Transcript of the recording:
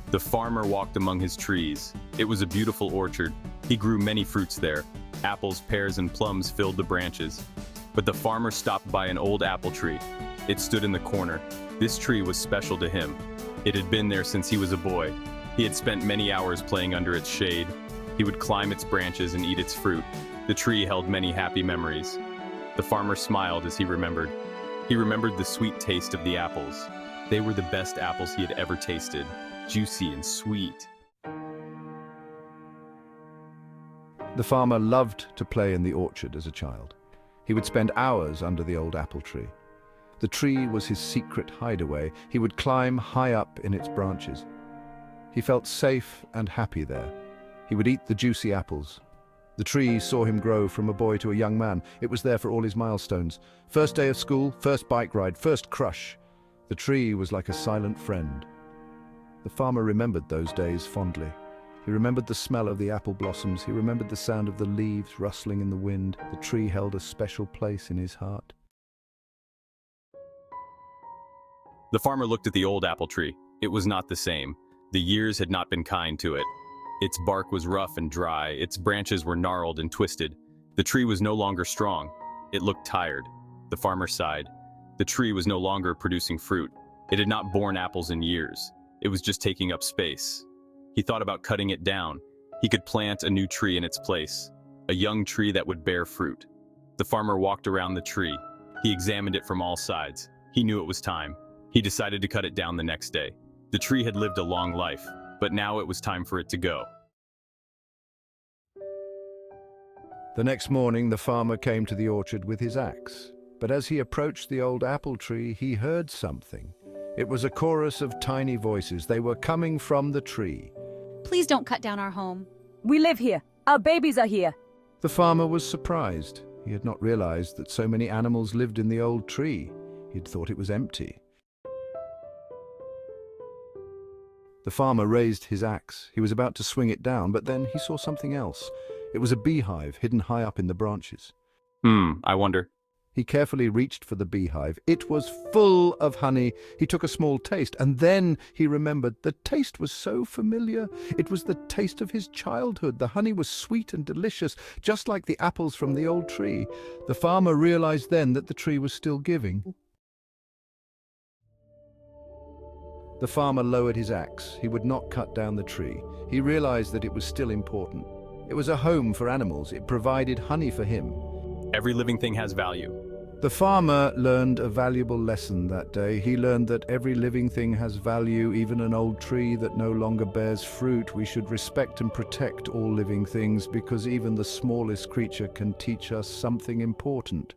The farmer walked among his trees. It was a beautiful orchard. He grew many fruits there. Apples, pears, and plums filled the branches. But the farmer stopped by an old apple tree. It stood in the corner. This tree was special to him. It had been there since he was a boy. He had spent many hours playing under its shade. He would climb its branches and eat its fruit. The tree held many happy memories. The farmer smiled as he remembered. He remembered the sweet taste of the apples. They were the best apples he had ever tasted, juicy and sweet. The farmer loved to play in the orchard as a child. He would spend hours under the old apple tree. The tree was his secret hideaway. He would climb high up in its branches. He felt safe and happy there. He would eat the juicy apples. The tree saw him grow from a boy to a young man. It was there for all his milestones. First day of school, first bike ride, first crush. The tree was like a silent friend. The farmer remembered those days fondly. He remembered the smell of the apple blossoms. He remembered the sound of the leaves rustling in the wind. The tree held a special place in his heart. The farmer looked at the old apple tree. It was not the same. The years had not been kind to it. Its bark was rough and dry. Its branches were gnarled and twisted. The tree was no longer strong. It looked tired. The farmer sighed. The tree was no longer producing fruit. It had not borne apples in years. It was just taking up space. He thought about cutting it down. He could plant a new tree in its place, a young tree that would bear fruit. The farmer walked around the tree. He examined it from all sides. He knew it was time. He decided to cut it down the next day. The tree had lived a long life, but now it was time for it to go. The next morning, the farmer came to the orchard with his axe. But as he approached the old apple tree, he heard something. It was a chorus of tiny voices. They were coming from the tree. Please don't cut down our home. We live here. Our babies are here. The farmer was surprised. He had not realized that so many animals lived in the old tree. He had thought it was empty. The farmer raised his axe. He was about to swing it down, but then he saw something else. It was a beehive hidden high up in the branches. I wonder. He carefully reached for the beehive. It was full of honey. He took a small taste, and then he remembered. The taste was so familiar. It was the taste of his childhood. The honey was sweet and delicious, just like the apples from the old tree. The farmer realized then that the tree was still giving. The farmer lowered his axe. He would not cut down the tree. He realized that it was still important. It was a home for animals. It provided honey for him. Every living thing has value. The farmer learned a valuable lesson that day. He learned that every living thing has value, even an old tree that no longer bears fruit. We should respect and protect all living things because even the smallest creature can teach us something important.